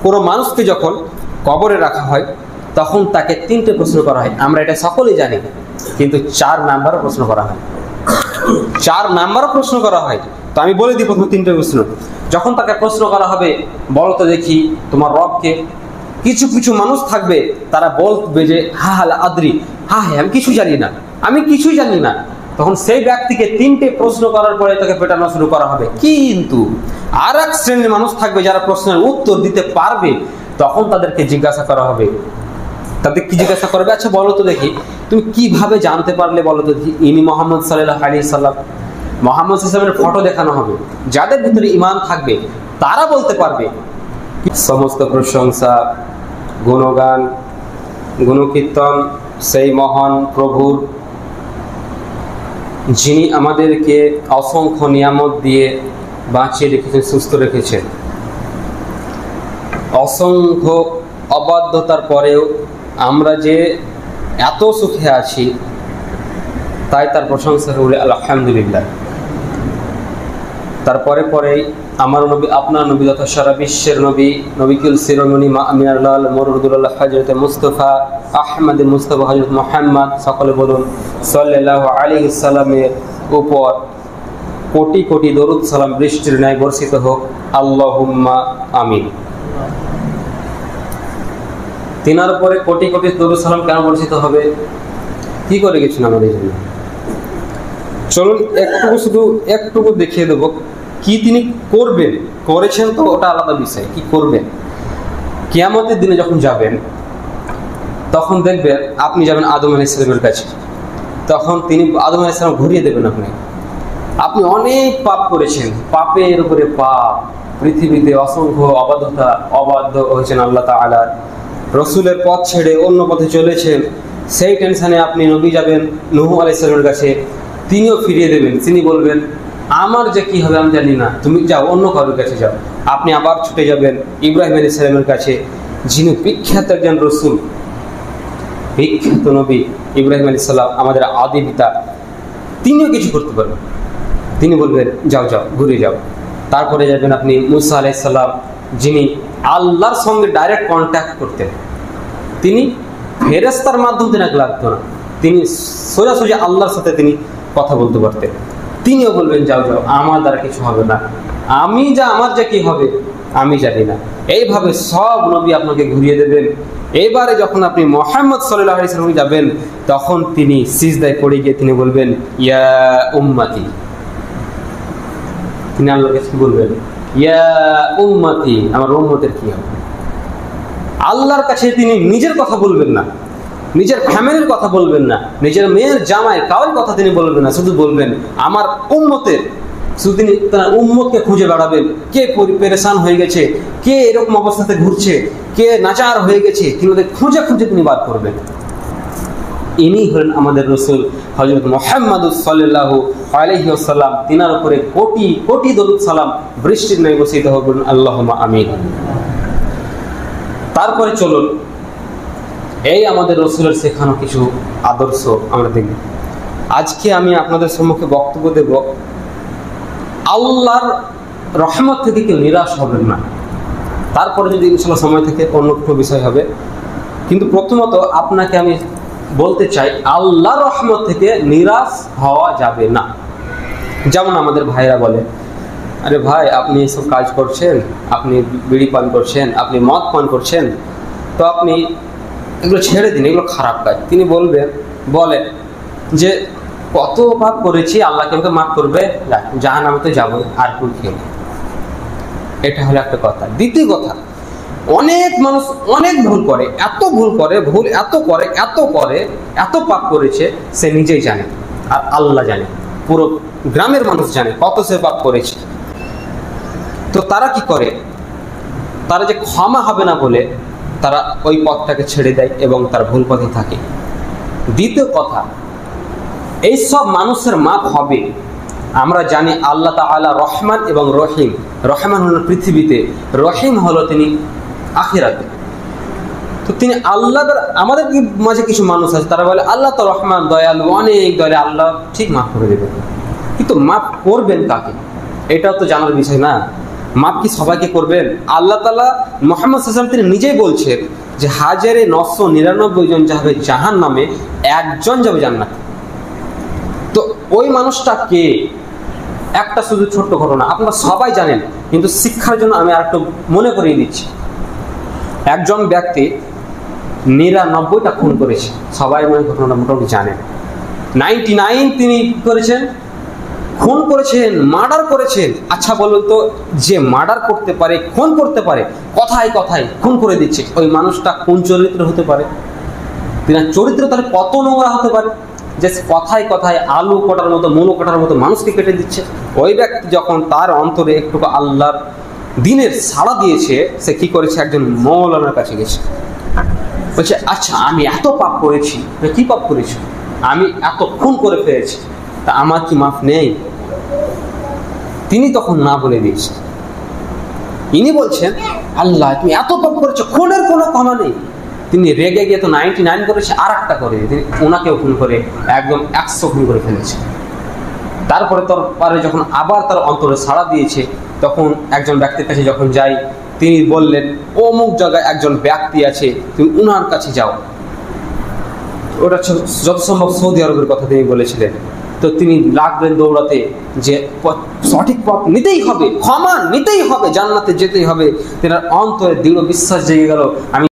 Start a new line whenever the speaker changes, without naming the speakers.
কোনো মানুষকে যখন কবরে রাখা হয় তখন তাকে 3টে প্রশ্ন করা হয়। আমরা এটা সকলেই জানি, কিন্তু 4 নাম্বারও প্রশ্ন করা হয়। 4 নাম্বারও প্রশ্ন করা হয়। তো আমি বলে দিই প্রথমে 3টে প্রশ্ন। যখন তাকে প্রশ্ন করা হবে, বলো তো দেখি তোমার রবকে, কিছু কিছু মানুষ থাকবে তারা বলবে যে হা হা আদ্রি, হ্যাঁ আমি কিছুই জানি না, আমি কিছুই জানি না। তখন সেই ব্যক্তিকে 3টে প্রশ্ন করার পরে তাকে পেটানো শুরু করা হবে। কিন্তু আর এক শ্রেণীর মানুষ থাকবে যারা প্রশ্নের উত্তর দিতে পারবে, তখন তাদেরকে জিজ্ঞাসা করা হবে। তাদের কি জিজ্ঞাসা করবে? আচ্ছা বলো তো দেখি তুমি কিভাবে জানতে পারলে, বলো তো দেখি ইনি মোহাম্মদ সাল্লাল্লাহু আলাইহি সাল্লাম। মোহাম্মদ সাল্লামের ফটো দেখানো হবে। যাদের ভিতরে ঈমান থাকবে তারা বলতে পারবে সমস্ত প্রশংসা, গুণগান, গুণকীর্তন সেই মহান প্রভুর, যিনি আমাদেরকে অসংখ্য নিয়ামত দিয়ে বাঁচিয়ে রেখেছেন, সুস্থ রেখেছেন। অসংখ্য অবাধ্যতার পরেও আমরা যে এত সুখে আছি, তাই তার প্রশংসা করি আলহামদুলিল্লাহ। তারপরে পরেই আমার নবী, আপনার নবী তথা সারা বিশ্বের নবী, নবিকুল শিরোমণি মা আমিনাল্লাহ মরুদুল্লাহ হযরত মুস্তাফা আহমদ মুস্তাফা হযরত মুহাম্মদ, সকলে বলুন সাল্লাল্লাহু আলাইহি সাল্লামের উপর কোটি কোটি দরুদ সালাম বৃষ্টির ন্যায় বর্ষিত হোক, আল্লাহুম্মা আমিন। তিনার উপরে কোটি কোটি দরুদ সালাম কেন বর্ষিত হবে? কি করে গেছেন আমাদের জন্য? চলুন একটুকু দেখিয়ে দেবো কি তিনি করবেন। করেছেন তো ওটা আলাদা বিষয়, কি করবেন। কিয়ামতের দিনে যখন যাবেন তখন দেখবেন আপনি যাবেন আদম আলাইহিস সালামের কাছে, তখন তিনি আদম আলাইহিস সালাম ঘুরিয়ে দেবেন আপনি অনেক পাপ করেছেন, পাপের উপরে পাপ, পৃথিবীতে অসংখ্য অবাধ্য হয়েছেন আল্লাহ তাআলা, রসুলের পথ ছেড়ে অন্য পথে চলেছেন। সেই টেনশনে আপনি নবী যাবেন নূহ আলাইহিস সালামের কাছে, তিনিও ফিরিয়ে দেবেন। তিনি বলবেন আমার যে কি হবে আমি জানি না, তুমি যাও অন্য কারোর কাছে যাও। আপনি আবার ছুটে যাবেন ইব্রাহিম আলাইহিস সালামের কাছে, যিনি বিখ্যাত একজন রসুল, বিখ্যাত নবী ইব্রাহিম আলাইহিস সালাম, আমাদের আদি পিতা। তিনিও কিছু করতে পারবেন, তিনি বলবেন যাও যাও ঘুরে যাও। তারপরে যাবেন আপনি মুসা আলাইহিস সালাম, যিনি আল্লাহর সঙ্গে ডাইরেক্ট কন্ট্যাক্ট করতেন। তিনি ফেরেশতার মাধ্যমে নাকি লাগতো না, তিনি সোজাসুজি আল্লাহর সাথে তিনি কথা বলতে পারতেন। তিনিও বলবেন যাও যাও, আমার দ্বারা কিছু হবে না, আমার যা কি হবে আমি জানি না। এইভাবে সব নবী আপনাকে ঘুরিয়ে দেবেন। এবারে যখন আপনি মুহাম্মদ সাল্লাল্লাহু আলাইহি ওয়াসাল্লাম যাবেন, তখন তিনি সিজদায় পড়ে গিয়ে তিনি বলবেন ইয়া উম্মতি। তিনি আল্লাহর কাছে বলবেন ইয়া উম্মতি, আমার উম্মতের কি হবে। আল্লাহর কাছে তিনি নিজের কথা বলবেন না, নিজের ফ্যামিলির কথা বলবেন না, নিজের মেয়ের জামাই কারোর কথা তিনি বলবেন না, শুধু বলবেন আমার উম্মতের। শুধু তিনি তার উম্মতকে খুঁজে বেড়াবেন, কে পেরেশান হয়ে গেছে, কে এরকম অবস্থাতে ঘুরছে, কে নাচার হয়ে গেছে, তিনি খুঁজে খুঁজে তিনি বার করবেন। ইনি হলেন আমাদের রসুল হযরত মুহাম্মদ সাল্লাল্লাহু আলাইহি ওয়াসাল্লাম। তিনার উপরে কোটি কোটি দরুদ সালাম বৃষ্টির ন্যায় বর্ষিত হোক, আল্লাহুম্মা আমিন। তারপরে চলুন এই আমাদের রসুলের শেখানো কিছু আদর্শ আমরা দেখব। আজকে আমি আপনাদের সম্মুখে বক্তব্য দেব, আল্লাহর রহমত থেকে কেউ নিরাশ হবেন না। তারপরে যদি ইনশাআল্লাহ সময় থেকে অন্য কোনো বিষয় হবে, কিন্তু প্রথমত আপনাকে আমি বলতে চাই আল্লাহর রহমত থেকে নিরাশ হওয়া যাবে না। যেমন আমাদের ভাইরা বলে, আরে ভাই আপনি এসব কাজ করছেন, আপনি বিড়ি পান করছেন, আপনি মদ পান করছেন, তো আপনি এগুলো ছেড়ে দিন, এগুলো খারাপ কাজ। তিনি বলেন যে কত পাপ করেছি, আল্লাহকে আমাকে মাফ করবে, জাহান্নামে তো যাবো, আর ভুল খেয়ে। এটা হলো একটা কথা। দ্বিতীয় কথা, অনেক মানুষ অনেক ভুল করে, ভুল এত করে, এত পাপ করেছে, সে নিজেই জানে আর আল্লাহ জানে, পুরো গ্রামের মানুষ জানে কত সে পাপ করেছে। তো তারা কি করে, তারা যে ক্ষমা হবে না বলে তারা ওই পথটাকে ছেড়ে দেয় এবং তার ভুল পথে থাকে। দ্বিতীয় কথা, এইসব মানুষের মাপ হবে। আমরা জানি আল্লাহ তাআলা রহমান এবং রহিম। রহমান হলো পৃথিবীতে, রহিম হলো তিনি আখিরাতে। তো তিনি আল্লাহ, আমাদের মাঝে কিছু মানুষ আছে তারা বলে আল্লাহ তো রহমান, দয়ালু, অনেক দয়ালু, আল্লাহ ঠিক মাফ করে দেবেন। কিন্তু মাফ করবেন কাকে, এটাও তো জানার বিষয় না। মাফ কি সবাইকে করবেন? আল্লাহ তাআলা মুহাম্মদ সাল্লাল্লাহু আলাইহি ওয়াসাল্লাম তিনি নিজেই বলছেন যে 1999 জন যাবে জাহান্নামে, একজন যাবে জান্নাতে। তো ওই মানুষটা কে? একটা শুধু ছোট্ট ঘটনা আপনারা সবাই জানেন, কিন্তু শিক্ষার জন্য আমি আরেকটু মনে করিয়ে দিচ্ছি। একজন ব্যক্তি 99টা খুন করেছে, সবাই মনে ঘটনাটা মোটামুটি জানেন। 99 তিনি করেছেন, খুন করেছেন, মার্ডার করেছেন। আচ্ছা বলুন তো, যে মার্ডার করতে পারে, খুন করতে পারে, কথায় কথায় খুন করে দিচ্ছে, ওই মানুষটা কোন চরিত্র হতে পারে? তিনার চরিত্র তাহলে কত নোংরা হতে পারে যে কথায় কথায় আলু কটার মতো, মূলো কটার মতো মানুষকে কেটে দিচ্ছে। ওই ব্যক্তি যখন তার অন্তরে একটু আল্লাহর দিনের সাড়া দিয়েছে, সে কি করেছে? একজন মৌলানার কাছে গেছে, বলছে আচ্ছা আমি এত পাপ করেছি। কি পাপ করেছি? আমি এত খুন করে ফেলেছি, তা আমার কি মাফ নেই? তিনি তখন না বলে দিয়েছেন। ইনি বলছেন আল্লাহ তুমি এত পাপ করেছো, খুনের কোনো ক্ষমা নেই। তিনি রেগে গিয়ে তো 99 করেছে, আর একটা করে তিনি ওনাকেও খুন করে একদম 100 খুন করে ফেলেছে। তারপরে যখন আবার তার অন্তরে সাড়া দিয়েছে, তখন একজন ব্যক্তির কাছে যখন যাই, তিনি বললেন অমুক জায়গায় একজন ব্যক্তি আছে, তুমি উনার কাছে যাও। ওটা যত সম্ভব সৌদি আরবের কথা তিনি বলেছিলেন। তো তিনি লাগলেন দৌড়াতে যে সঠিক পথ নিতেই হবে, ক্ষমা নিতেই হবে, জান্নাতে যেতেই হবে। তেনার অন্তরে দৃঢ় বিশ্বাস জেগে গেল, আমি